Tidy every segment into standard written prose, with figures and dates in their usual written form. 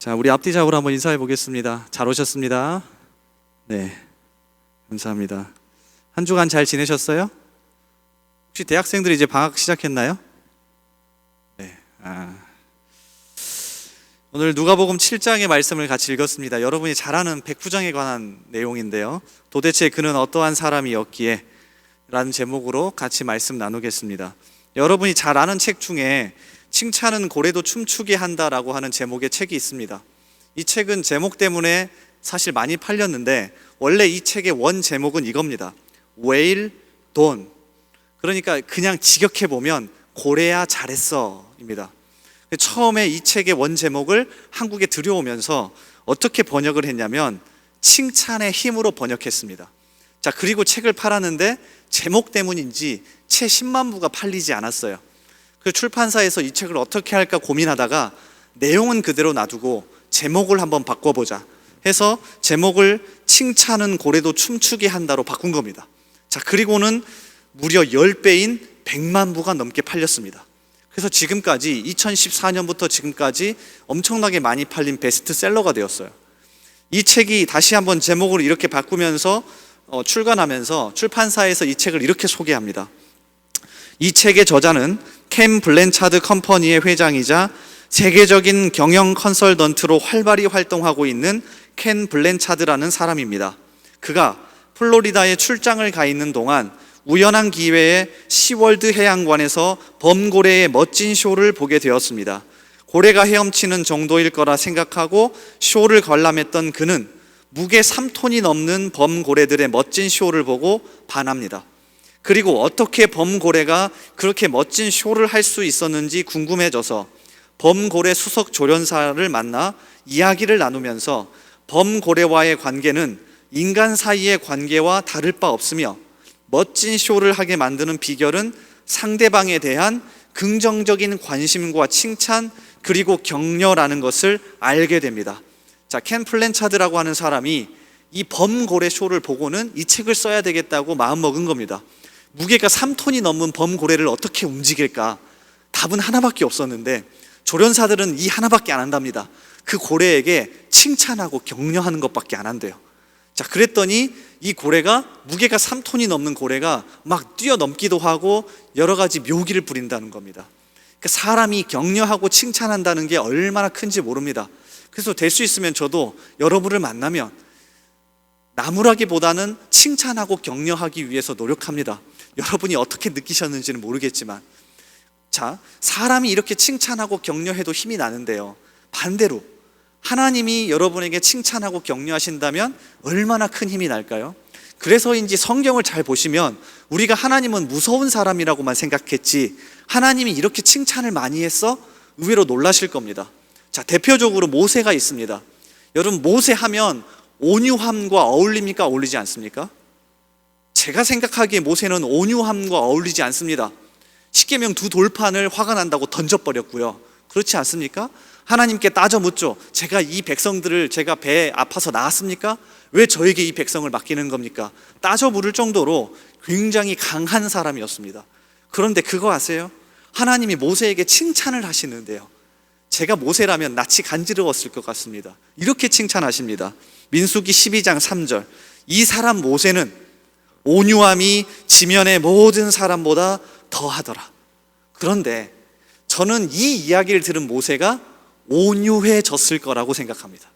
자, 우리 앞뒤 좌우로 한번 인사해 보겠습니다. 잘 오셨습니다. 네, 감사합니다. 한 주간 잘 지내셨어요? 혹시 대학생들이 이제 방학 시작했나요? 네. 오늘 누가복음 7장의 말씀을 같이 읽었습니다. 여러분이 잘 아는 백부장에 관한 내용인데요. 도대체 그는 어떠한 사람이었기에? 라는 제목으로 같이 말씀 나누겠습니다. 여러분이 잘 아는 책 중에 칭찬은 고래도 춤추게 한다라고 하는 제목의 책이 있습니다. 이 책은 제목 때문에 사실 많이 팔렸는데 원래 이 책의 원 제목은 이겁니다. Well done. 그러니까 그냥 직역해보면 고래야 잘했어 입니다. 처음에 이 책의 원 제목을 한국에 들여오면서 어떻게 번역을 했냐면 칭찬의 힘으로 번역했습니다. 자, 그리고 책을 팔았는데 제목 때문인지 채 10만 부가 팔리지 않았어요. 그 출판사에서 이 책을 어떻게 할까 고민하다가 내용은 그대로 놔두고 제목을 한번 바꿔보자 해서 제목을 칭찬은 고래도 춤추게 한다로 바꾼 겁니다. 자, 그리고는 무려 10배인 100만 부가 넘게 팔렸습니다. 그래서 지금까지 2014년부터 지금까지 엄청나게 많이 팔린 베스트셀러가 되었어요. 이 책이 다시 한번 제목을 이렇게 바꾸면서 출간하면서 출판사에서 이 책을 이렇게 소개합니다. 이 책의 저자는 켄 블랜차드 컴퍼니의 회장이자 세계적인 경영 컨설턴트로 활발히 활동하고 있는 켄 블랜차드라는 사람입니다. 그가 플로리다에 출장을 가 있는 동안 우연한 기회에 시월드 해양관에서 범고래의 멋진 쇼를 보게 되었습니다. 고래가 헤엄치는 정도일 거라 생각하고 쇼를 관람했던 그는 무게 3톤이 넘는 범고래들의 멋진 쇼를 보고 반합니다. 그리고 어떻게 범고래가 그렇게 멋진 쇼를 할 수 있었는지 궁금해져서 범고래 수석 조련사를 만나 이야기를 나누면서 범고래와의 관계는 인간 사이의 관계와 다를 바 없으며 멋진 쇼를 하게 만드는 비결은 상대방에 대한 긍정적인 관심과 칭찬 그리고 격려라는 것을 알게 됩니다. 자, 켄 플랜차드라고 하는 사람이 이 범고래 쇼를 보고는 이 책을 써야 되겠다고 마음먹은 겁니다. 무게가 3톤이 넘는 범고래를 어떻게 움직일까? 답은 하나밖에 없었는데 조련사들은 이 하나밖에 안 한답니다. 그 고래에게 칭찬하고 격려하는 것밖에 안 한대요. 자, 그랬더니 이 고래가 무게가 3톤이 넘는 고래가 막 뛰어넘기도 하고 여러 가지 묘기를 부린다는 겁니다. 그러니까 사람이 격려하고 칭찬한다는 게 얼마나 큰지 모릅니다. 그래서 될 수 있으면 저도 여러분을 만나면 나무라기보다는 칭찬하고 격려하기 위해서 노력합니다. 여러분이 어떻게 느끼셨는지는 모르겠지만, 자, 사람이 이렇게 칭찬하고 격려해도 힘이 나는데요, 반대로 하나님이 여러분에게 칭찬하고 격려하신다면 얼마나 큰 힘이 날까요? 그래서인지 성경을 잘 보시면 우리가 하나님은 무서운 사람이라고만 생각했지 하나님이 이렇게 칭찬을 많이 했어? 의외로 놀라실 겁니다. 자, 대표적으로 모세가 있습니다. 여러분, 모세 하면 온유함과 어울립니까? 어울리지 않습니까? 제가 생각하기에 모세는 온유함과 어울리지 않습니다. 십계명 2돌판을 화가 난다고 던져버렸고요. 그렇지 않습니까? 하나님께 따져 묻죠. 제가 이 백성들을 제가 배에 아파서 낳았습니까? 왜 저에게 이 백성을 맡기는 겁니까? 따져 물을 정도로 굉장히 강한 사람이었습니다. 그런데 그거 아세요? 하나님이 모세에게 칭찬을 하시는데요, 제가 모세라면 낯이 간지러웠을 것 같습니다. 이렇게 칭찬하십니다. 민수기 12장 3절. 이 사람 모세는 온유함이 지면의 모든 사람보다 더하더라. 그런데 저는 이 이야기를 들은 모세가 온유해졌을 거라고 생각합니다.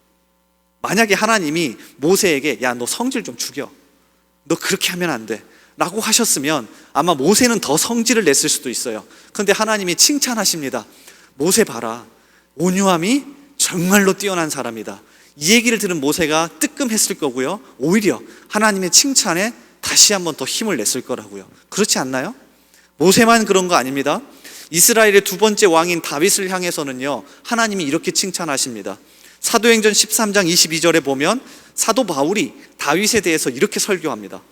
만약에 하나님이 모세에게 야, 너 성질 좀 죽여, 너 그렇게 하면 안 돼 라고 하셨으면 아마 모세는 더 성질을 냈을 수도 있어요. 그런데 하나님이 칭찬하십니다. 모세 봐라, 온유함이 정말로 뛰어난 사람이다. 이 얘기를 들은 모세가 뜨끔했을 거고요, 오히려 하나님의 칭찬에 다시 한번 더 힘을 냈을 거라고요. 그렇지 않나요? 모세만 그런 거 아닙니다. 이스라엘의 두 번째 왕인 다윗을 향해서는요, 하나님이 이렇게 칭찬하십니다. 사도행전 13장 22절에 보면 사도 바울이 다윗에 대해서 이렇게 설교합니다.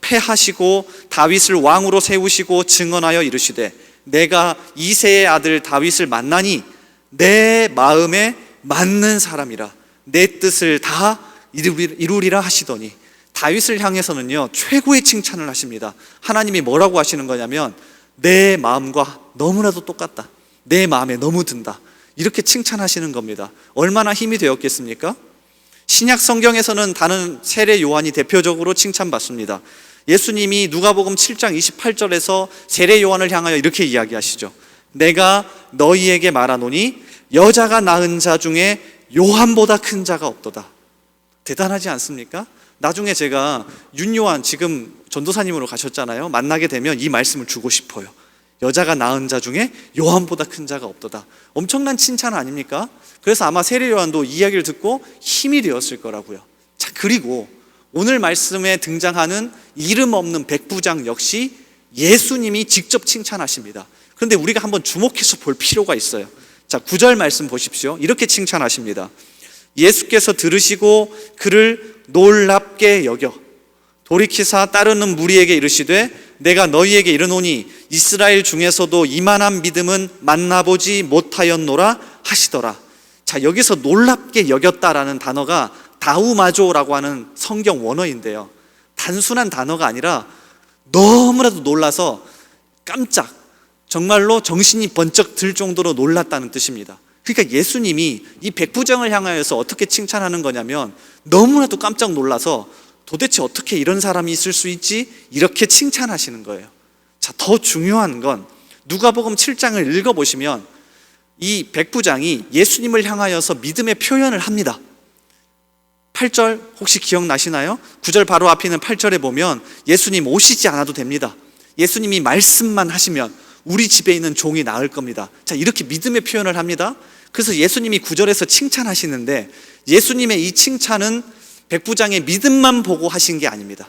패하시고 다윗을 왕으로 세우시고 증언하여 이르시되 내가 이새의 아들 다윗을 만나니 내 마음에 맞는 사람이라 내 뜻을 다 이루리라 하시더니, 다윗을 향해서는요 최고의 칭찬을 하십니다. 하나님이 뭐라고 하시는 거냐면 내 마음과 너무나도 똑같다, 내 마음에 너무 든다, 이렇게 칭찬하시는 겁니다. 얼마나 힘이 되었겠습니까? 신약 성경에서는 다른 세례 요한이 대표적으로 칭찬받습니다. 예수님이 누가복음 7장 28절에서 세례 요한을 향하여 이렇게 이야기하시죠. 내가 너희에게 말하노니 여자가 낳은 자 중에 요한보다 큰 자가 없도다. 대단하지 않습니까? 나중에 제가 윤요한 지금 전도사님으로 가셨잖아요. 만나게 되면 이 말씀을 주고 싶어요. 여자가 낳은 자 중에 요한보다 큰 자가 없도다. 엄청난 칭찬 아닙니까? 그래서 아마 세례 요한도 이 이야기를 듣고 힘이 되었을 거라고요. 자, 그리고 오늘 말씀에 등장하는 이름 없는 백부장 역시 예수님이 직접 칭찬하십니다. 그런데 우리가 한번 주목해서 볼 필요가 있어요. 자, 9절 말씀 보십시오. 이렇게 칭찬하십니다. 예수께서 들으시고 그를 놀랍게 여겨 돌이키사 따르는 무리에게 이르시되 내가 너희에게 이르노니 이스라엘 중에서도 이만한 믿음은 만나보지 못하였노라 하시더라. 자, 여기서 놀랍게 여겼다라는 단어가 다우마조라고 하는 성경 원어인데요, 단순한 단어가 아니라 너무나도 놀라서 깜짝, 정말로 정신이 번쩍 들 정도로 놀랐다는 뜻입니다. 그러니까 예수님이 이 백부장을 향하여서 어떻게 칭찬하는 거냐면 너무나도 깜짝 놀라서 도대체 어떻게 이런 사람이 있을 수 있지? 이렇게 칭찬하시는 거예요. 자, 더 중요한 건 누가복음 7장을 읽어보시면 이 백부장이 예수님을 향하여서 믿음의 표현을 합니다. 8절 혹시 기억나시나요? 9절 바로 앞에 있는 8절에 보면 예수님 오시지 않아도 됩니다. 예수님이 말씀만 하시면 우리 집에 있는 종이 나을 겁니다. 자, 이렇게 믿음의 표현을 합니다. 그래서 예수님이 9절에서 칭찬하시는데 예수님의 이 칭찬은 백부장의 믿음만 보고 하신 게 아닙니다.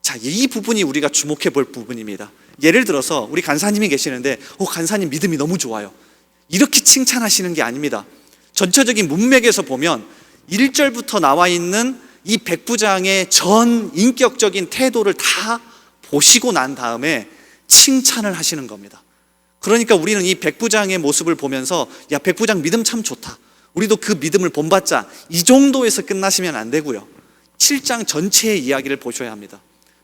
자, 이 부분이 우리가 주목해 볼 부분입니다. 예를 들어서 우리 간사님이 계시는데 간사님 믿음이 너무 좋아요. 이렇게 칭찬하시는 게 아닙니다. 전체적인 문맥에서 보면 1절부터 나와 있는 이 백부장의 전 인격적인 태도를 다 보시고 난 다음에 칭찬을 하시는 겁니다. 그러니까 우리는 이 백부장의 모습을 보면서 야, 백부장 믿음 참 좋다, 우리도 그 믿음을 본받자, 이 정도에서 끝나시면 안 되고요, 7장 전체의 이야기를 보셔야 합니다.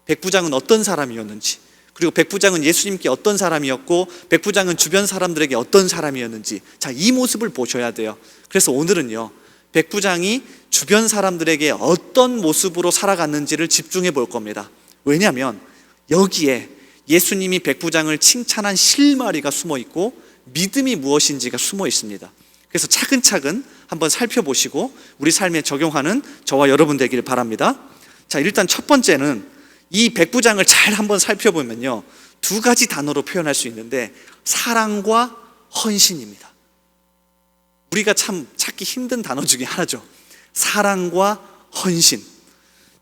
백부장은 어떤 사람이었는지, 그리고 백부장은 예수님께 어떤 사람이었고 백부장은 주변 사람들에게 어떤 사람이었는지, 자, 이 모습을 보셔야 돼요. 그래서 오늘은요, 백부장이 주변 사람들에게 어떤 모습으로 살아갔는지를 집중해 볼 겁니다. 왜냐하면 여기에 예수님이 백부장을 칭찬한 실마리가 숨어 있고 믿음이 무엇인지가 숨어 있습니다. 그래서 차근차근 한번 살펴보시고 우리 삶에 적용하는 저와 여러분 되기를 바랍니다. 자, 일단 첫 번째는 이 백부장을 잘 한번 살펴보면요, 두 가지 단어로 표현할 수 있는데 사랑과 헌신입니다. 우리가 참 찾기 힘든 단어 중에 하나죠. 사랑과 헌신.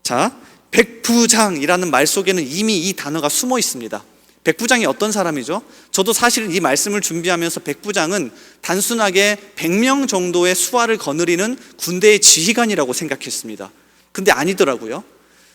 자, 백부장이라는 말 속에는 이미 이 단어가 숨어 있습니다. 백부장이 어떤 사람이죠? 저도 사실은 이 말씀을 준비하면서 백부장은 단순하게 100명 정도의 수하를 거느리는 군대의 지휘관이라고 생각했습니다. 근데 아니더라고요.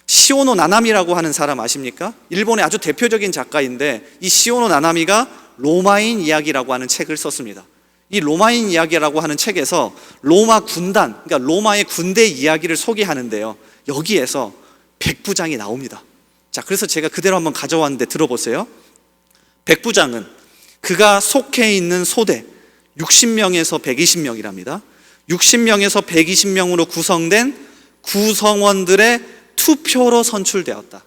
시오노 나나미라고 하는 사람 아십니까? 일본의 아주 대표적인 작가인데 이 시오노 나나미가 로마인 이야기라고 하는 책을 썼습니다. 이 로마인 이야기라고 하는 책에서 로마 군단, 그러니까 로마의 군대 이야기를 소개하는데요, 여기에서 백부장이 나옵니다. 자, 그래서 제가 그대로 한번 가져왔는데 들어보세요. 백부장은 그가 속해 있는 소대 60명에서 120명이랍니다. 60명에서 120명으로 구성된 구성원들의 투표로 선출되었다.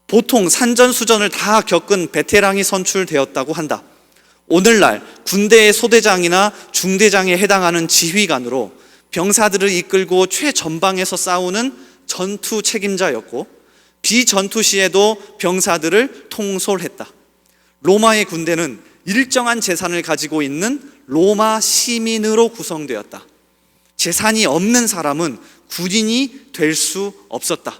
보통 산전수전을 다 겪은 베테랑이 선출되었다고 한다. 오늘날 군대의 소대장이나 중대장에 해당하는 지휘관으로 병사들을 이끌고 최전방에서 싸우는 전투 책임자였고 비전투 시에도 병사들을 통솔했다. 로마의 군대는 일정한 재산을 가지고 있는 로마 시민으로 구성되었다. 재산이 없는 사람은 군인이 될 수 없었다.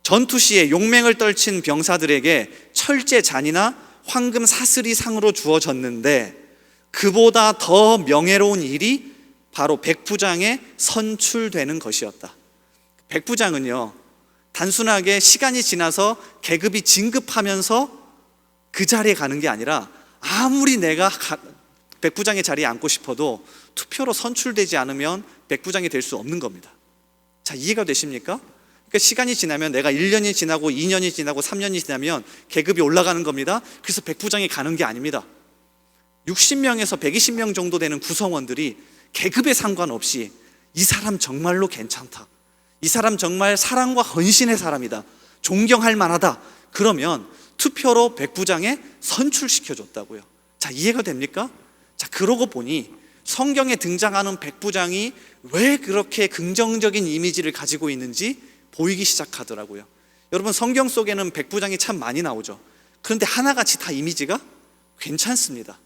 전투 시에 용맹을 떨친 병사들에게 철제잔이나 황금 사슬이 상으로 주어졌는데 그보다 더 명예로운 일이 바로 백부장에 선출되는 것이었다. 백부장은요, 단순하게 시간이 지나서 계급이 진급하면서 그 자리에 가는 게 아니라 아무리 내가 백부장의 자리에 앉고 싶어도 투표로 선출되지 않으면 백부장이 될 수 없는 겁니다. 자, 이해가 되십니까? 그러니까 시간이 지나면 내가 1년이 지나고 2년이 지나고 3년이 지나면 계급이 올라가는 겁니다. 그래서 백부장이 가는 게 아닙니다. 60명에서 120명 정도 되는 구성원들이 계급에 상관없이 이 사람 정말로 괜찮다, 이 사람 정말 사랑과 헌신의 사람이다, 존경할 만하다, 그러면 투표로 백부장에 선출시켜줬다고요. 자, 이해가 됩니까? 자, 그러고 보니 성경에 등장하는 백부장이 왜 그렇게 긍정적인 이미지를 가지고 있는지 보이기 시작하더라고요. 여러분, 성경 속에는 백부장이 참 많이 나오죠. 그런데 하나같이 다 이미지가 괜찮습니다.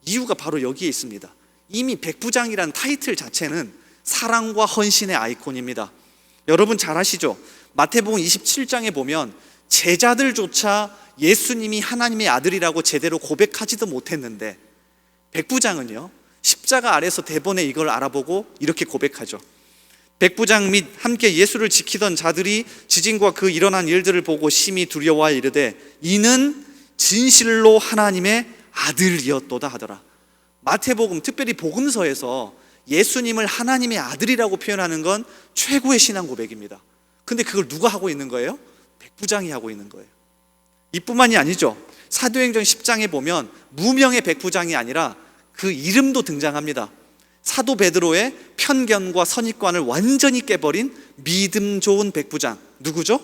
이유가 바로 여기에 있습니다. 이미 백부장이란 타이틀 자체는 사랑과 헌신의 아이콘입니다. 여러분 잘 아시죠? 마태복음 27장에 보면 제자들조차 예수님이 하나님의 아들이라고 제대로 고백하지도 못했는데 백부장은요, 십자가 아래서 대번에 이걸 알아보고 이렇게 고백하죠. 백부장 및 함께 예수를 지키던 자들이 지진과 그 일어난 일들을 보고 심히 두려워하여 이르되 이는 진실로 하나님의 아들이었도다 하더라. 마태복음, 특별히 복음서에서 예수님을 하나님의 아들이라고 표현하는 건 최고의 신앙 고백입니다. 근데 그걸 누가 하고 있는 거예요? 백부장이 하고 있는 거예요. 이뿐만이 아니죠. 사도행전 10장에 보면 무명의 백부장이 아니라 그 이름도 등장합니다. 사도 베드로의 편견과 선입관을 완전히 깨버린 믿음 좋은 백부장, 누구죠?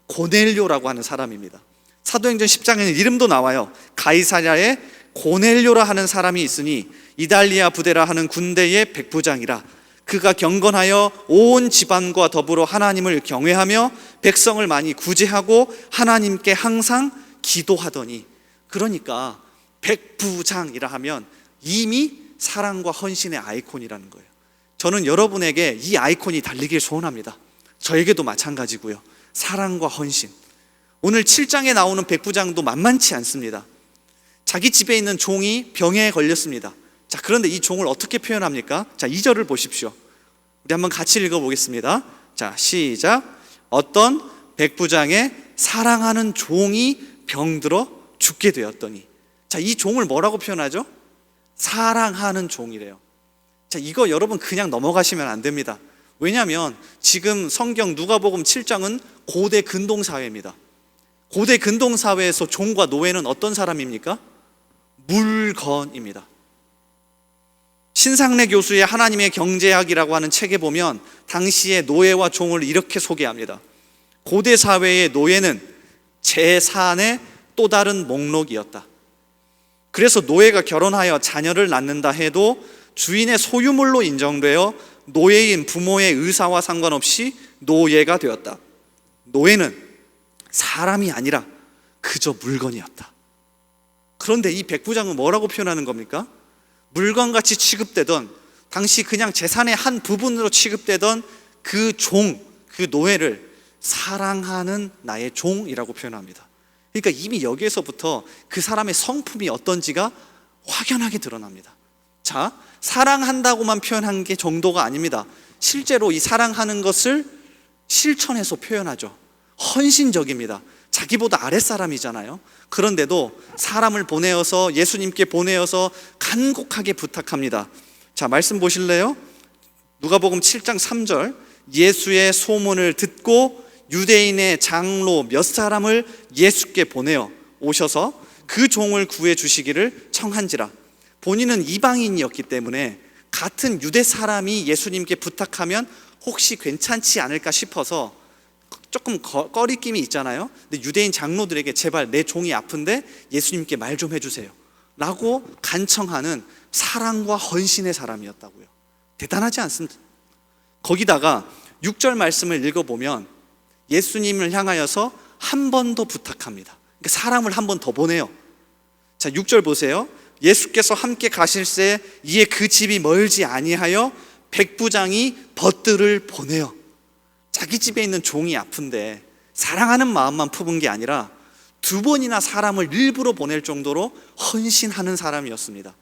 고넬료라고 하는 사람입니다. 사도행전 10장에는 이름도 나와요. 가이사랴에 고넬료라 하는 사람이 있으니 이달리아 부대라 하는 군대의 백부장이라. 그가 경건하여 온 집안과 더불어 하나님을 경외하며 백성을 많이 구제하고 하나님께 항상 기도하더니. 그러니까 백부장이라 하면 이미 사랑과 헌신의 아이콘이라는 거예요. 저는 여러분에게 이 아이콘이 달리길 소원합니다. 저에게도 마찬가지고요. 사랑과 헌신. 오늘 7장에 나오는 백부장도 만만치 않습니다. 자기 집에 있는 종이 병에 걸렸습니다. 자, 그런데 이 종을 어떻게 표현합니까? 자, 2절을 보십시오. 우리 한번 같이 읽어보겠습니다. 자, 시작. 어떤 백부장의 사랑하는 종이 병들어 죽게 되었더니. 자, 이 종을 뭐라고 표현하죠? 사랑하는 종이래요. 자, 이거 여러분 그냥 넘어가시면 안 됩니다. 왜냐하면 지금 성경 누가복음 7장은 고대 근동사회입니다. 고대 근동사회에서 종과 노예는 어떤 사람입니까? 물건입니다. 신상래 교수의 하나님의 경제학이라고 하는 책에 보면 당시의 노예와 종을 이렇게 소개합니다. 고대 사회의 노예는 재산의 또 다른 목록이었다. 그래서 노예가 결혼하여 자녀를 낳는다 해도 주인의 소유물로 인정되어 노예인 부모의 의사와 상관없이 노예가 되었다. 노예는 사람이 아니라 그저 물건이었다. 그런데 이 백부장은 뭐라고 표현하는 겁니까? 물건같이 취급되던, 당시 그냥 재산의 한 부분으로 취급되던 그 종, 그 노예를 사랑하는 나의 종이라고 표현합니다. 그러니까 이미 여기에서부터 그 사람의 성품이 어떤지가 확연하게 드러납니다. 자, 사랑한다고만 표현한 게 정도가 아닙니다. 실제로 이 사랑하는 것을 실천해서 표현하죠. 헌신적입니다. 자기보다 아랫사람이잖아요. 그런데도 사람을 보내어서, 예수님께 보내어서 간곡하게 부탁합니다. 자, 말씀 보실래요? 누가복음 7장 3절. 예수의 소문을 듣고 유대인의 장로 몇 사람을 예수께 보내어 오셔서 그 종을 구해 주시기를 청한지라. 본인은 이방인이었기 때문에 같은 유대 사람이 예수님께 부탁하면 혹시 괜찮지 않을까 싶어서 조금 꺼리낌이 있잖아요. 근데 유대인 장로들에게 제발 내 종이 아픈데 예수님께 말 좀 해주세요 라고 간청하는 사랑과 헌신의 사람이었다고요. 대단하지 않습니까? 거기다가 6절 말씀을 읽어보면 예수님을 향하여서 한 번 더 부탁합니다. 그러니까 사람을 한 번 더 보내요. 자, 6절 보세요. 예수께서 함께 가실새 이에 그 집이 멀지 아니하여 백부장이 벗들을 보내요. 자기 집에 있는 종이 아픈데 사랑하는 마음만 품은 게 아니라 2번이나 사람을 일부러 보낼 정도로 헌신하는 사람이었습니다.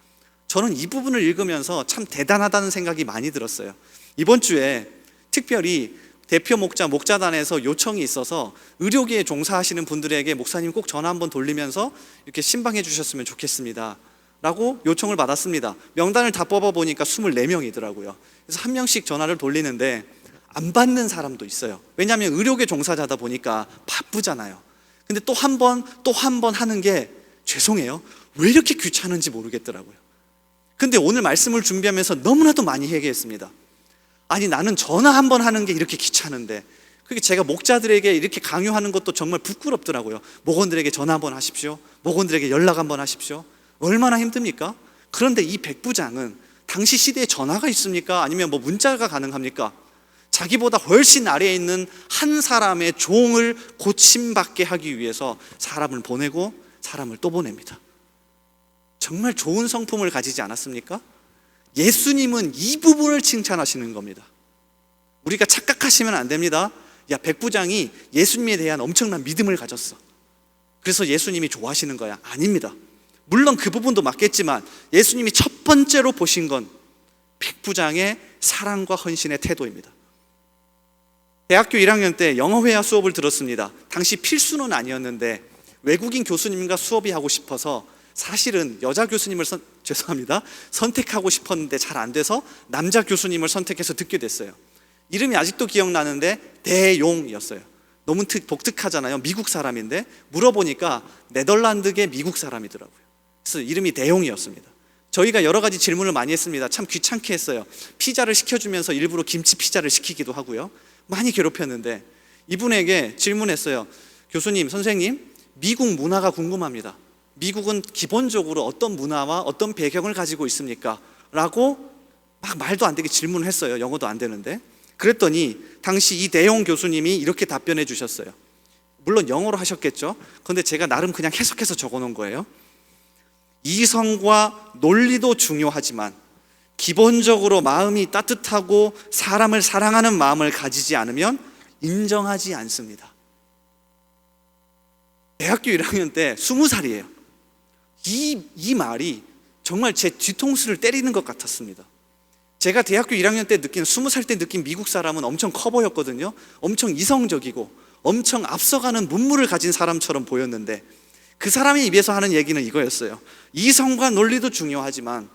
저는 이 부분을 읽으면서 참 대단하다는 생각이 많이 들었어요. 이번 주에 특별히 대표 목자단에서 요청이 있어서 의료계에 종사하시는 분들에게 목사님 꼭 전화 한번 돌리면서 이렇게 신방해 주셨으면 좋겠습니다 라고 요청을 받았습니다. 명단을 다 뽑아보니까 24명이더라고요. 그래서 한 명씩 전화를 돌리는데 안 받는 사람도 있어요. 왜냐하면 의료계 종사자다 보니까 바쁘잖아요. 근데 또 한 번 하는 게 죄송해요, 왜 이렇게 귀찮은지 모르겠더라고요. 근데 오늘 말씀을 준비하면서 너무나도 많이 얘기했습니다. 아니, 나는 전화 한번 하는 게 이렇게 귀찮은데, 그게 제가 목자들에게 이렇게 강요하는 것도 정말 부끄럽더라고요. 목원들에게 전화 한번 하십시오, 목원들에게 연락 한번 하십시오. 얼마나 힘듭니까? 그런데 이 백부장은 당시 시대에 전화가 있습니까? 아니면 뭐 문자가 가능합니까? 자기보다 훨씬 아래에 있는 한 사람의 종을 고침받게 하기 위해서 사람을 보내고 사람을 또 보냅니다. 정말 좋은 성품을 가지지 않았습니까? 예수님은 이 부분을 칭찬하시는 겁니다. 우리가 착각하시면 안 됩니다. 야, 백부장이 예수님에 대한 엄청난 믿음을 가졌어, 그래서 예수님이 좋아하시는 거야. 아닙니다. 물론 그 부분도 맞겠지만 예수님이 첫 번째로 보신 건 백부장의 사랑과 헌신의 태도입니다. 대학교 1학년 때 영어회화 수업을 들었습니다. 당시 필수는 아니었는데 외국인 교수님과 수업이 하고 싶어서 사실은 여자 교수님을 선택하고 싶었는데 잘 안 돼서 남자 교수님을 선택해서 듣게 됐어요. 이름이 아직도 기억나는데 대용이었어요. 너무 독특하잖아요. 미국 사람인데 물어보니까 네덜란드계 미국 사람이더라고요. 그래서 이름이 대용이었습니다. 저희가 여러 가지 질문을 많이 했습니다. 참 귀찮게 했어요. 피자를 시켜주면서 일부러 김치 피자를 시키기도 하고요. 많이 괴롭혔는데 이분에게 질문했어요. 교수님, 선생님, 미국 문화가 궁금합니다. 미국은 기본적으로 어떤 문화와 어떤 배경을 가지고 있습니까? 라고 막 말도 안 되게 질문을 했어요. 영어도 안 되는데. 그랬더니 당시 이 대용 교수님이 이렇게 답변해 주셨어요. 물론 영어로 하셨겠죠. 그런데 제가 나름 그냥 해석해서 적어놓은 거예요. 이성과 논리도 중요하지만 기본적으로 마음이 따뜻하고 사람을 사랑하는 마음을 가지지 않으면 인정하지 않습니다. 대학교 1학년 때 20살이에요. 이 말이 정말 제 뒤통수를 때리는 것 같았습니다. 제가 대학교 1학년 때 느낀, 20살 때 느낀 미국 사람은 엄청 커 보였거든요. 엄청 이성적이고 엄청 앞서가는 문물을 가진 사람처럼 보였는데 그 사람의 입에서 하는 얘기는 이거였어요. 이성과 논리도 중요하지만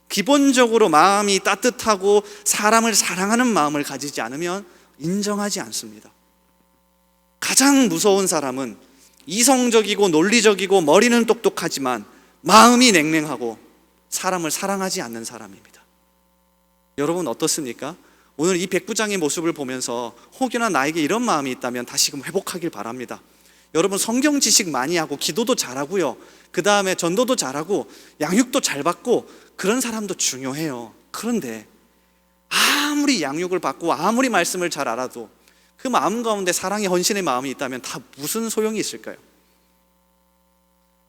기본적으로 마음이 따뜻하고 사람을 사랑하는 마음을 가지지 않으면 인정하지 않습니다. 가장 무서운 사람은 이성적이고 논리적이고 머리는 똑똑하지만 마음이 냉랭하고 사람을 사랑하지 않는 사람입니다. 여러분 어떻습니까? 오늘 이 백부장의 모습을 보면서 혹여나 나에게 이런 마음이 있다면 다시금 회복하길 바랍니다. 여러분 성경 지식 많이 하고 기도도 잘하고요, 그 다음에 전도도 잘하고 양육도 잘 받고 그런 사람도 중요해요. 그런데 아무리 양육을 받고 아무리 말씀을 잘 알아도 그 마음 가운데 사랑의 헌신의 마음이 있다면 다 무슨 소용이 있을까요?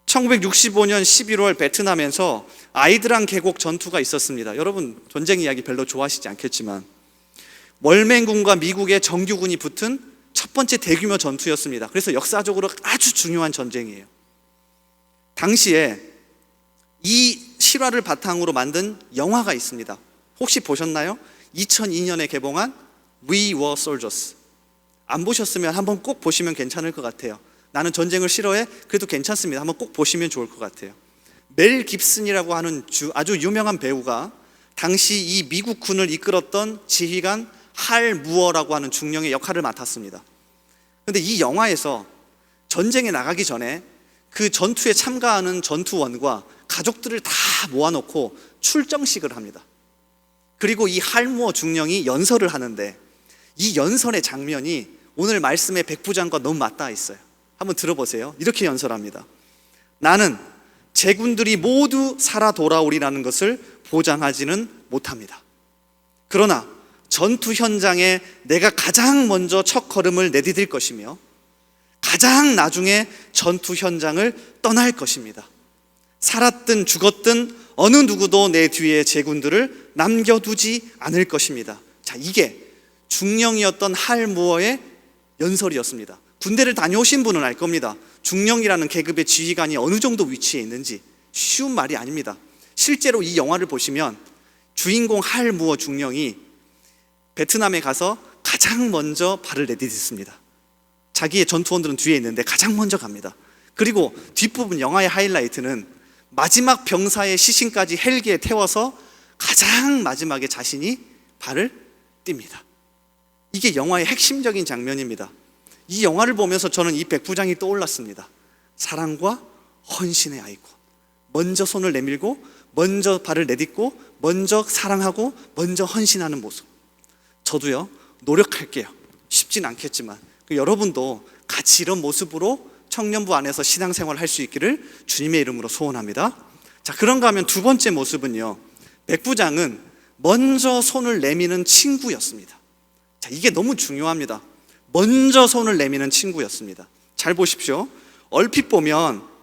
1965년 11월 베트남에서 아이드랑 계곡 전투가 있었습니다. 여러분 전쟁 이야기 별로 좋아하시지 않겠지만 월맹군과 미국의 정규군이 붙은 첫 번째 대규모 전투였습니다. 그래서 역사적으로 아주 중요한 전쟁이에요. 당시에 이 실화를 바탕으로 만든 영화가 있습니다. 혹시 보셨나요? 2002년에 개봉한 We Were Soldiers. 안 보셨으면 한번 꼭 보시면 괜찮을 것 같아요. 나는 전쟁을 싫어해? 그래도 괜찮습니다. 한번 꼭 보시면 좋을 것 같아요. 멜 깁슨이라고 하는 아주 유명한 배우가 당시 이 미국 군을 이끌었던 지휘관 할 무어라고 하는 중령의 역할을 맡았습니다. 그런데 이 영화에서 전쟁에 나가기 전에 그 전투에 참가하는 전투원과 가족들을 다 모아놓고 출정식을 합니다. 그리고 이 할 무어 중령이 연설을 하는데 이 연설의 장면이 오늘 말씀의 백부장과 너무 맞닿아 있어요. 한번 들어보세요. 이렇게 연설합니다. 나는 제군들이 모두 살아 돌아오리라는 것을 보장하지는 못합니다. 그러나 전투 현장에 내가 가장 먼저 첫 걸음을 내디딜 것이며 가장 나중에 전투 현장을 떠날 것입니다. 살았든 죽었든 어느 누구도 내 뒤에 제군들을 남겨두지 않을 것입니다. 자, 이게 중령이었던 할 무어의 연설이었습니다. 군대를 다녀오신 분은 알 겁니다. 중령이라는 계급의 지휘관이 어느 정도 위치에 있는지. 쉬운 말이 아닙니다. 실제로 이 영화를 보시면 주인공 할 무어 중령이 베트남에 가서 가장 먼저 발을 내디뎠습니다. 자기의 전투원들은 뒤에 있는데 가장 먼저 갑니다. 그리고 뒷부분 영화의 하이라이트는 마지막 병사의 시신까지 헬기에 태워서 가장 마지막에 자신이 발을 띱니다. 이게 영화의 핵심적인 장면입니다. 이 영화를 보면서 저는 이 백부장이 떠올랐습니다. 사랑과 헌신의 아이콘, 먼저 손을 내밀고 먼저 발을 내딛고 먼저 사랑하고 먼저 헌신하는 모습. 저도요, 노력할게요. 쉽진 않겠지만 여러분도 같이 이런 모습으로 청년부 안에서 신앙생활을 할 수 있기를 주님의 이름으로 소원합니다. 자, 그런가 하면 두 번째 모습은요, 백부장은 먼저 손을 내미는 친구였습니다. 자, 이게 너무 중요합니다. 먼저 손을 내미는 친구였습니다. 잘 보십시오. 얼핏 보면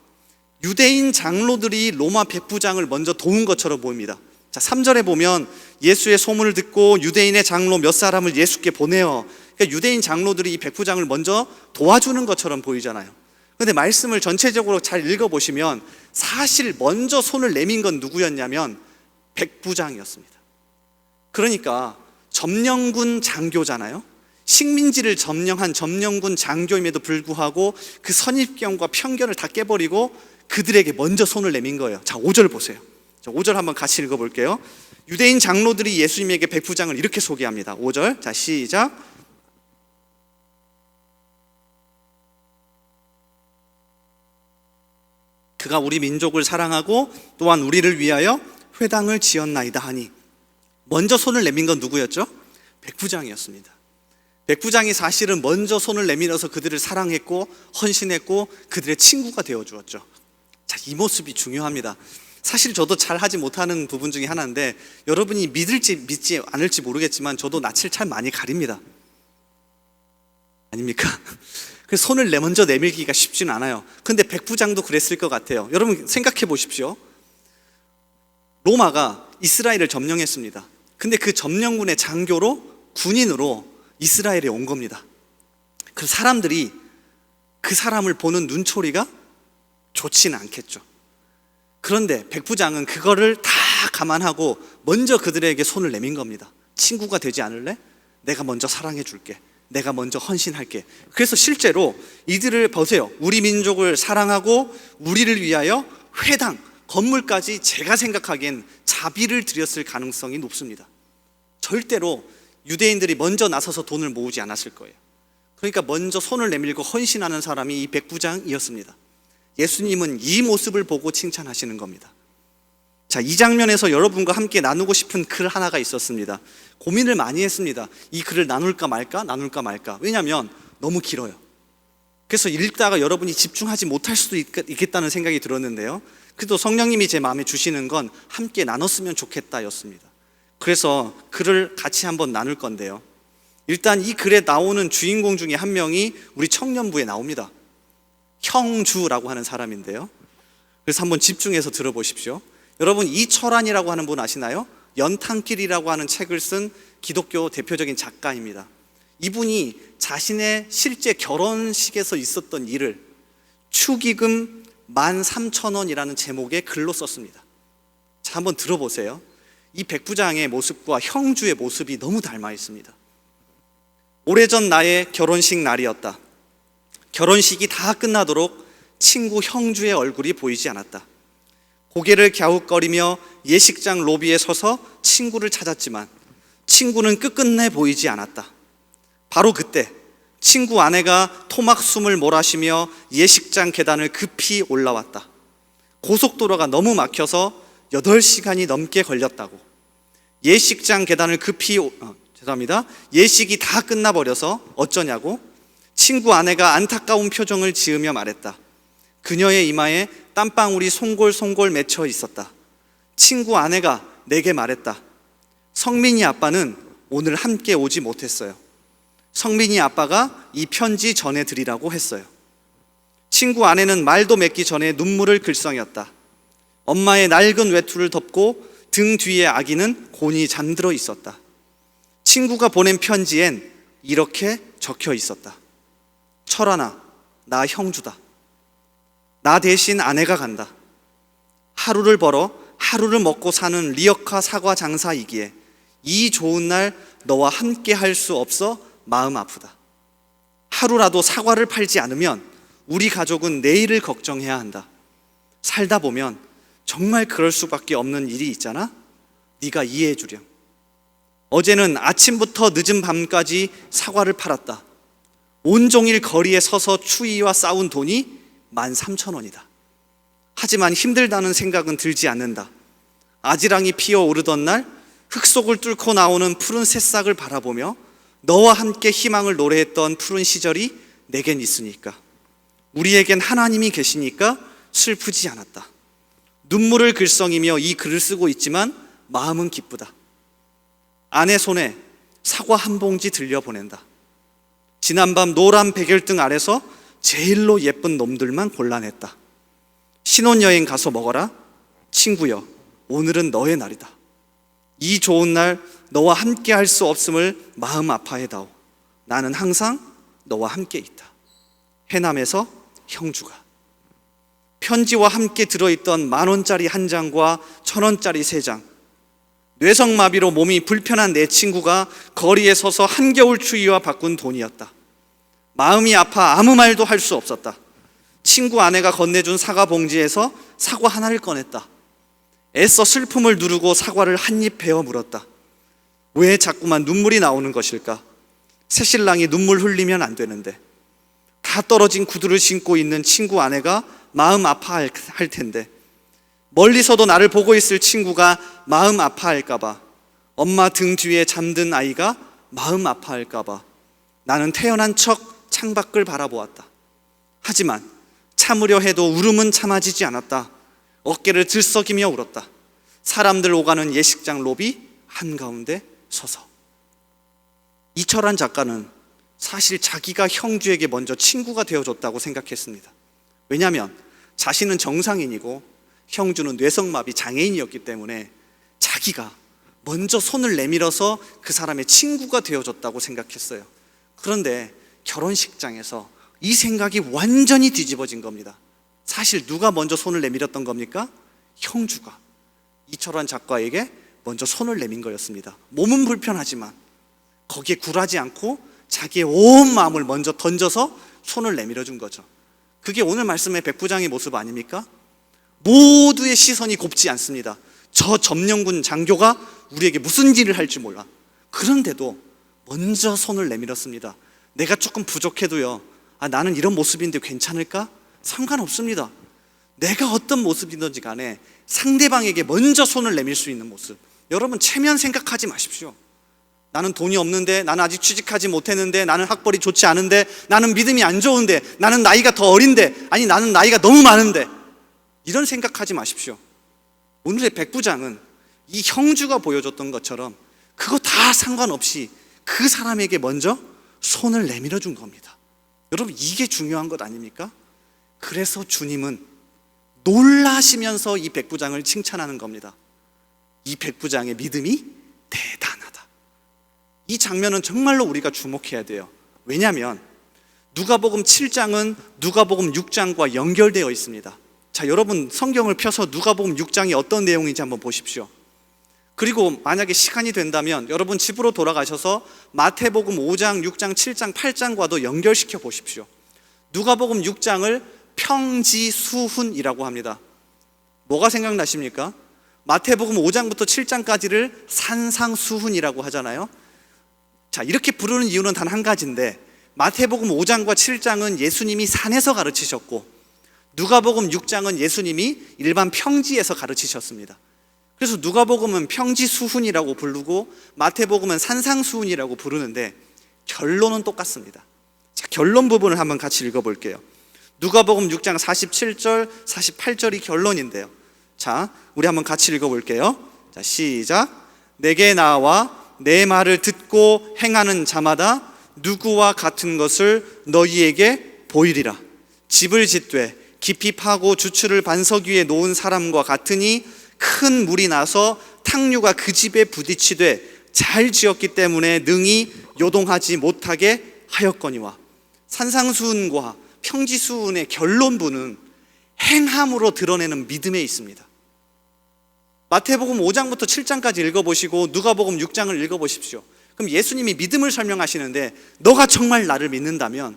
유대인 장로들이 로마 백부장을 먼저 도운 것처럼 보입니다. 자, 3절에 보면 예수의 소문을 듣고 유대인의 장로 몇 사람을 예수께 보내어, 그러니까 유대인 장로들이 이 백부장을 먼저 도와주는 것처럼 보이잖아요. 그런데 말씀을 전체적으로 잘 읽어보시면 사실 먼저 손을 내민 건 누구였냐면 백부장이었습니다. 그러니까 점령군 장교잖아요. 식민지를 점령한 점령군 장교임에도 불구하고 그 선입견과 편견을 다 깨버리고 그들에게 먼저 손을 내민 거예요. 자, 5절 보세요. 자, 5절 한번 같이 읽어볼게요. 유대인 장로들이 예수님에게 백부장을 이렇게 소개합니다. 5절, 자, 시작. 그가 우리 민족을 사랑하고 또한 우리를 위하여 회당을 지었나이다 하니. 먼저 손을 내민 건 누구였죠? 백부장이었습니다. 백부장이 사실은 먼저 손을 내밀어서 그들을 사랑했고 헌신했고 그들의 친구가 되어주었죠. 자, 이 모습이 중요합니다. 사실 저도 잘 하지 못하는 부분 중에 하나인데, 여러분이 믿을지 믿지 않을지 모르겠지만 저도 낯을 참 많이 가립니다. 아닙니까? 그래서 손을 먼저 내밀기가 쉽지는 않아요. 근데 백부장도 그랬을 것 같아요. 여러분 생각해 보십시오. 로마가 이스라엘을 점령했습니다. 근데 그 점령군의 장교로, 군인으로 이스라엘에 온 겁니다. 그 사람들이 그 사람을 보는 눈초리가 좋지는 않겠죠. 그런데 백부장은 그거를 다 감안하고 먼저 그들에게 손을 내민 겁니다. 친구가 되지 않을래? 내가 먼저 사랑해 줄게. 내가 먼저 헌신할게. 그래서 실제로 이들을 보세요. 우리 민족을 사랑하고 우리를 위하여 회당, 건물까지 제가 생각하기엔 자비를 드렸을 가능성이 높습니다. 절대로 유대인들이 먼저 나서서 돈을 모으지 않았을 거예요. 그러니까 먼저 손을 내밀고 헌신하는 사람이 이 백부장이었습니다. 예수님은 이 모습을 보고 칭찬하시는 겁니다. 자, 이 장면에서 여러분과 함께 나누고 싶은 글 하나가 있었습니다. 고민을 많이 했습니다. 이 글을 나눌까 말까? 왜냐하면 너무 길어요. 그래서 읽다가 여러분이 집중하지 못할 수도 있겠다는 생각이 들었는데요. 그래도 성령님이 제 마음에 주시는 건 함께 나눴으면 좋겠다였습니다. 그래서 글을 같이 한번 나눌 건데요. 일단 이 글에 나오는 주인공 중에 한 명이 우리 청년부에 나옵니다. 형주라고 하는 사람인데요. 그래서 한번 집중해서 들어보십시오. 여러분, 이철환이라고 하는 분 아시나요? 연탄길이라고 하는 책을 쓴 기독교 대표적인 작가입니다. 이분이 자신의 실제 결혼식에서 있었던 일을 축의금 13,000원이라는 제목의 글로 썼습니다. 자, 한번 들어보세요. 이 백부장의 모습과 형주의 모습이 너무 닮아 있습니다. 오래전 나의 결혼식 날이었다. 결혼식이 다 끝나도록 친구 형주의 얼굴이 보이지 않았다. 고개를 갸웃거리며 예식장 로비에 서서 친구를 찾았지만 친구는 끝끝내 보이지 않았다. 바로 그때 친구 아내가 토막숨을 몰아쉬며 예식장 계단을 급히 올라왔다. 고속도로가 너무 막혀서 8시간이 넘게 걸렸다고. 예식장 계단을 급히 예식이 다 끝나버려서 어쩌냐고 친구 아내가 안타까운 표정을 지으며 말했다. 그녀의 이마에 땀방울이 송골송골 맺혀 있었다. 친구 아내가 내게 말했다. 성민이 아빠는 오늘 함께 오지 못했어요. 성민이 아빠가 이 편지 전해드리라고 했어요. 친구 아내는 말도 맺기 전에 눈물을 글썽였다. 엄마의 낡은 외투를 덮고 등 뒤에 아기는 곤히 잠들어 있었다. 친구가 보낸 편지엔 이렇게 적혀 있었다. 철환아, 나 형주다. 나 대신 아내가 간다. 하루를 벌어 하루를 먹고 사는 리어카 사과 장사이기에 이 좋은 날 너와 함께 할 수 없어 마음 아프다. 하루라도 사과를 팔지 않으면 우리 가족은 내일을 걱정해야 한다. 살다 보면 정말 그럴 수밖에 없는 일이 있잖아. 네가 이해해 주렴. 어제는 아침부터 늦은 밤까지 사과를 팔았다. 온종일 거리에 서서 추위와 싸운 돈이 13,000원이다. 하지만 힘들다는 생각은 들지 않는다. 아지랑이 피어오르던 날 흙 속을 뚫고 나오는 푸른 새싹을 바라보며 너와 함께 희망을 노래했던 푸른 시절이 내겐 있으니까, 우리에겐 하나님이 계시니까 슬프지 않았다. 눈물을 글썽이며 이 글을 쓰고 있지만 마음은 기쁘다. 아내 손에 사과 한 봉지 들려보낸다. 지난밤 노란 백열등 아래서 제일로 예쁜 놈들만 골라냈다. 신혼여행 가서 먹어라. 친구여, 오늘은 너의 날이다. 이 좋은 날 너와 함께 할 수 없음을 마음 아파해다오. 나는 항상 너와 함께 있다. 해남에서 형주가. 편지와 함께 들어있던 10,000원짜리 한 장과 1,000원짜리 3장. 뇌성마비로 몸이 불편한 내 친구가 거리에 서서 한겨울 추위와 바꾼 돈이었다. 마음이 아파 아무 말도 할 수 없었다. 친구 아내가 건네준 사과 봉지에서 사과 하나를 꺼냈다. 애써 슬픔을 누르고 사과를 한 입 베어 물었다. 왜 자꾸만 눈물이 나오는 것일까? 새신랑이 눈물 흘리면 안 되는데. 다 떨어진 구두를 신고 있는 친구 아내가 마음 아파할 텐데. 멀리서도 나를 보고 있을 친구가 마음 아파할까봐, 엄마 등 뒤에 잠든 아이가 마음 아파할까봐 나는 태어난 척 창밖을 바라보았다. 하지만 참으려 해도 울음은 참아지지 않았다. 어깨를 들썩이며 울었다. 사람들 오가는 예식장 로비 한가운데 서서. 이철환 작가는 사실 자기가 형주에게 먼저 친구가 되어줬다고 생각했습니다. 왜냐하면 자신은 정상인이고 형주는 뇌성마비 장애인이었기 때문에 자기가 먼저 손을 내밀어서 그 사람의 친구가 되어줬다고 생각했어요. 그런데 결혼식장에서 이 생각이 완전히 뒤집어진 겁니다. 사실 누가 먼저 손을 내밀었던 겁니까? 형주가 이철환 작가에게 먼저 손을 내민 거였습니다. 몸은 불편하지만 거기에 굴하지 않고 자기의 온 마음을 먼저 던져서 손을 내밀어 준 거죠. 그게 오늘 말씀의 백부장의 모습 아닙니까? 모두의 시선이 곱지 않습니다. 저 점령군 장교가 우리에게 무슨 일을 할지 몰라. 그런데도 먼저 손을 내밀었습니다. 내가 조금 부족해도요, 나는 이런 모습인데 괜찮을까? 상관없습니다. 내가 어떤 모습이든지 간에 상대방에게 먼저 손을 내밀 수 있는 모습. 여러분, 체면 생각하지 마십시오. 나는 돈이 없는데, 나는 아직 취직하지 못했는데, 나는 학벌이 좋지 않은데, 나는 믿음이 안 좋은데, 나는 나이가 더 어린데, 아니 나는 나이가 너무 많은데, 이런 생각하지 마십시오. 오늘의 백부장은 이 형주가 보여줬던 것처럼 그거 다 상관없이 그 사람에게 먼저 손을 내밀어 준 겁니다. 여러분, 이게 중요한 것 아닙니까? 그래서 주님은 놀라시면서 이 백부장을 칭찬하는 겁니다. 이 백부장의 믿음이 대단하다. 이 장면은 정말로 우리가 주목해야 돼요. 왜냐하면 누가복음 7장은 누가복음 6장과 연결되어 있습니다. 자, 여러분 성경을 펴서 누가복음 6장이 어떤 내용인지 한번 보십시오. 그리고 만약에 시간이 된다면 여러분 집으로 돌아가셔서 마태복음 5장, 6장, 7장, 8장과도 연결시켜 보십시오. 누가복음 6장을 평지수훈이라고 합니다. 뭐가 생각나십니까? 마태복음 5장부터 7장까지를 산상수훈이라고 하잖아요. 자, 이렇게 부르는 이유는 단 한 가지인데, 마태복음 5장과 7장은 예수님이 산에서 가르치셨고 누가복음 6장은 예수님이 일반 평지에서 가르치셨습니다. 그래서 누가복음은 평지수훈이라고 부르고 마태복음은 산상수훈이라고 부르는데 결론은 똑같습니다. 자, 결론 부분을 한번 같이 읽어볼게요. 누가복음 6장 47절, 48절이 결론인데요. 자, 우리 한번 같이 읽어볼게요. 자, 시작. 내게 나와 내 말을 듣고 행하는 자마다 누구와 같은 것을 너희에게 보이리라. 집을 짓되 깊이 파고 주추를 반석 위에 놓은 사람과 같으니 큰 물이 나서 탕류가 그 집에 부딪히되 잘 지었기 때문에 능히 요동하지 못하게 하였거니와. 산상수훈과 평지수훈의 결론부는 행함으로 드러내는 믿음에 있습니다. 마태복음 5장부터 7장까지 읽어보시고 누가복음 6장을 읽어보십시오. 그럼 예수님이 믿음을 설명하시는데 너가 정말 나를 믿는다면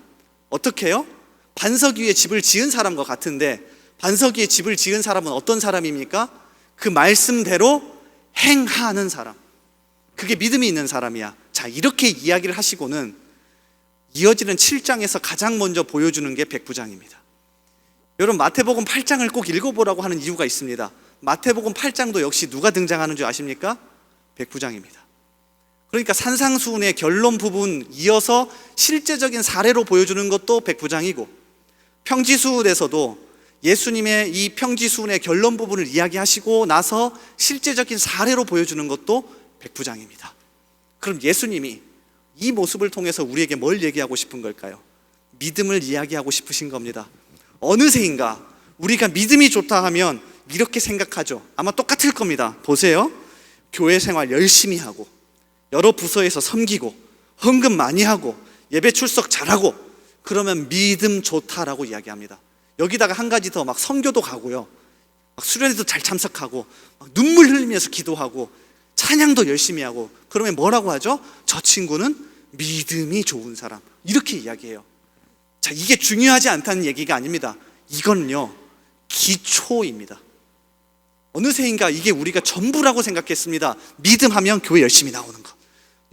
어떻게 해요? 반석 위에 집을 지은 사람과 같은데, 반석 위에 집을 지은 사람은 어떤 사람입니까? 그 말씀대로 행하는 사람. 그게 믿음이 있는 사람이야. 자, 이렇게 이야기를 하시고는 이어지는 7장에서 가장 먼저 보여주는 게 백부장입니다. 여러분, 마태복음 8장을 꼭 읽어보라고 하는 이유가 있습니다. 마태복음 8장도 역시 누가 등장하는 줄 아십니까? 백부장입니다. 그러니까 산상수훈의 결론 부분 이어서 실제적인 사례로 보여주는 것도 백부장이고, 평지수훈에서도 예수님의 이 평지수훈의 결론 부분을 이야기하시고 나서 실제적인 사례로 보여주는 것도 백부장입니다. 그럼 예수님이 이 모습을 통해서 우리에게 뭘 얘기하고 싶은 걸까요? 믿음을 이야기하고 싶으신 겁니다. 어느새인가 우리가 믿음이 좋다 하면 이렇게 생각하죠. 아마 똑같을 겁니다. 보세요. 교회 생활 열심히 하고, 여러 부서에서 섬기고, 헌금 많이 하고, 예배 출석 잘하고, 그러면 믿음 좋다라고 이야기합니다. 여기다가 한 가지 더, 막 선교도 가고요, 막 수련회도 잘 참석하고, 막 눈물 흘리면서 기도하고, 찬양도 열심히 하고, 그러면 뭐라고 하죠? 저 친구는 믿음이 좋은 사람, 이렇게 이야기해요. 자, 이게 중요하지 않다는 얘기가 아닙니다. 이건요, 기초입니다. 어느새인가 이게 우리가 전부라고 생각했습니다. 믿음하면 교회 열심히 나오는 것,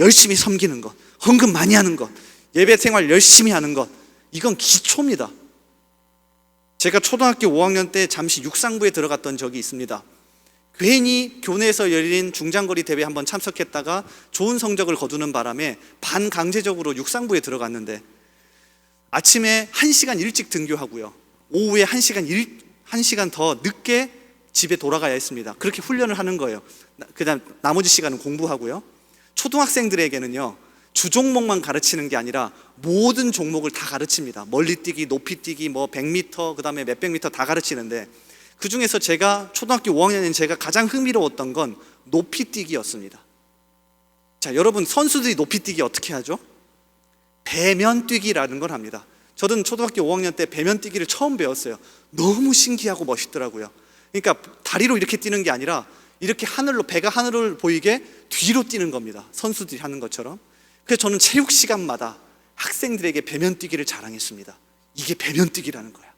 열심히 섬기는 것, 헌금 많이 하는 것, 예배 생활 열심히 하는 것, 이건 기초입니다. 제가 초등학교 5학년 때 잠시 육상부에 들어갔던 적이 있습니다. 괜히 교내에서 열린 중장거리 대회에 한번 참석했다가 좋은 성적을 거두는 바람에 반강제적으로 육상부에 들어갔는데, 아침에 1시간 일찍 등교하고요, 오후에 1시간 더 늦게 집에 돌아가야 했습니다. 그렇게 훈련을 하는 거예요. 그다음 나머지 시간은 공부하고요. 초등학생들에게는요, 주종목만 가르치는 게 아니라 모든 종목을 다 가르칩니다. 멀리뛰기, 높이뛰기, 뭐 100m, 그다음에 몇백 미터 다 가르치는데, 그 중에서 제가 초등학교 5학년인 제가 가장 흥미로웠던 건 높이뛰기였습니다. 자, 여러분, 선수들이 높이뛰기 어떻게 하죠? 배면뛰기라는 걸 합니다. 저는 초등학교 5학년 때 배면뛰기를 처음 배웠어요. 너무 신기하고 멋있더라고요. 그러니까 다리로 이렇게 뛰는 게 아니라 이렇게 하늘로, 배가 하늘을 보이게 뒤로 뛰는 겁니다. 선수들이 하는 것처럼. 그래서 저는 체육 시간마다 학생들에게 배면뛰기를 자랑했습니다. 이게 배면뛰기라는 거야.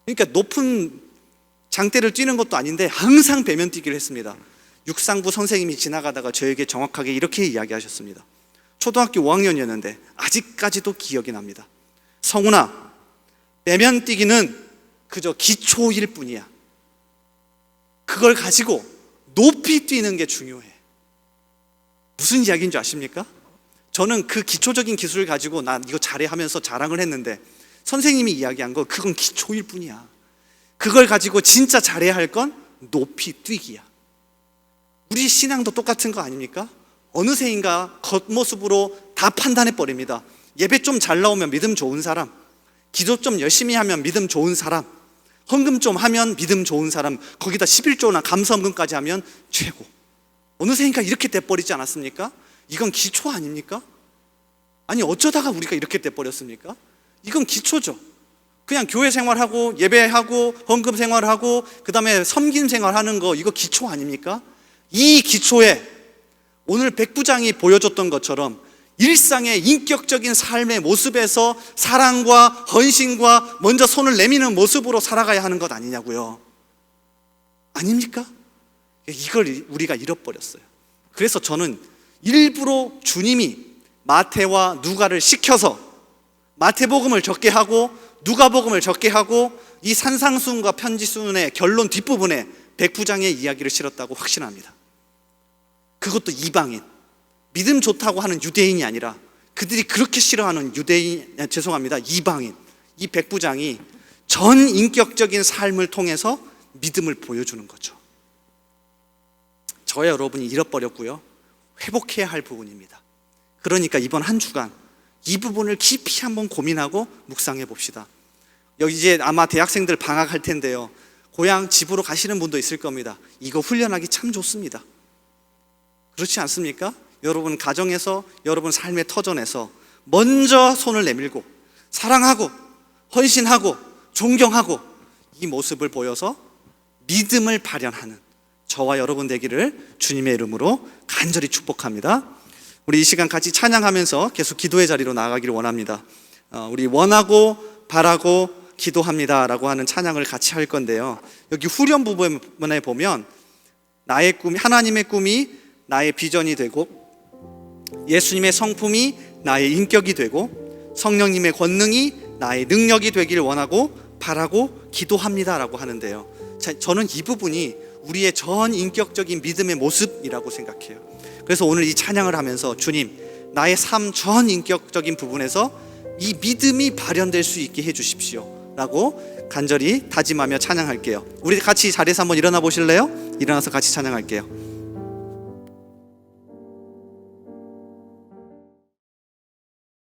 그러니까 높은 장대를 뛰는 것도 아닌데 항상 배면뛰기를 했습니다. 육상부 선생님이 지나가다가 저에게 정확하게 이렇게 이야기하셨습니다. 초등학교 5학년이었는데 아직까지도 기억이 납니다. 성훈아, 배면뛰기는 그저 기초일 뿐이야. 그걸 가지고 높이 뛰는 게 중요해. 무슨 이야기인 줄 아십니까? 저는 그 기초적인 기술을 가지고 나 이거 잘해 하면서 자랑을 했는데, 선생님이 이야기한 거 그건 기초일 뿐이야. 그걸 가지고 진짜 잘해야 할 건 높이 뛰기야. 우리 신앙도 똑같은 거 아닙니까? 어느새인가 겉모습으로 다 판단해 버립니다. 예배 좀 잘 나오면 믿음 좋은 사람, 기도 좀 열심히 하면 믿음 좋은 사람, 헌금 좀 하면 믿음 좋은 사람, 거기다 11조나 감사헌금까지 하면 최고. 어느새인가 이렇게 돼버리지 않았습니까? 이건 기초 아닙니까? 아니, 어쩌다가 우리가 이렇게 돼버렸습니까? 이건 기초죠. 그냥 교회 생활하고 예배하고 헌금 생활하고 그다음에 섬김 생활하는 거, 이거 기초 아닙니까? 이 기초에 오늘 백부장이 보여줬던 것처럼 일상의 인격적인 삶의 모습에서 사랑과 헌신과 먼저 손을 내미는 모습으로 살아가야 하는 것 아니냐고요. 아닙니까? 이걸 우리가 잃어버렸어요. 그래서 저는 일부러 주님이 마태와 누가를 시켜서 마태복음을 적게 하고 누가복음을 적게 하고 이 산상수훈과 편지수훈의 결론 뒷부분에 백부장의 이야기를 실었다고 확신합니다. 그것도 이방인, 믿음 좋다고 하는 유대인이 아니라 그들이 그렇게 싫어하는 이방인. 이 백부장이 전 인격적인 삶을 통해서 믿음을 보여주는 거죠. 저와 여러분이 잃어버렸고요, 회복해야 할 부분입니다. 그러니까 이번 한 주간 이 부분을 깊이 한번 고민하고 묵상해 봅시다. 여기 이제 아마 대학생들 방학할 텐데요, 고향 집으로 가시는 분도 있을 겁니다. 이거 훈련하기 참 좋습니다. 그렇지 않습니까? 여러분 가정에서, 여러분 삶의 터전에서 먼저 손을 내밀고 사랑하고 헌신하고 존경하고 이 모습을 보여서 믿음을 발현하는 저와 여러분 되기를 주님의 이름으로 간절히 축복합니다. 우리 이 시간 같이 찬양하면서 계속 기도의 자리로 나아가기를 원합니다. 우리 원하고 바라고 기도합니다 라고 하는 찬양을 같이 할 건데요, 여기 후렴 부분에 보면 나의 꿈이, 하나님의 꿈이 나의 비전이 되고 예수님의 성품이 나의 인격이 되고 성령님의 권능이 나의 능력이 되길 원하고 바라고 기도합니다라고 하는데요. 저는 이 부분이 우리의 전 인격적인 믿음의 모습이라고 생각해요. 그래서 오늘 이 찬양을 하면서 주님, 나의 삶 전 인격적인 부분에서 이 믿음이 발현될 수 있게 해주십시오 라고 간절히 다짐하며 찬양할게요. 우리 같이 자리에서 한번 일어나 보실래요? 일어나서 같이 찬양할게요.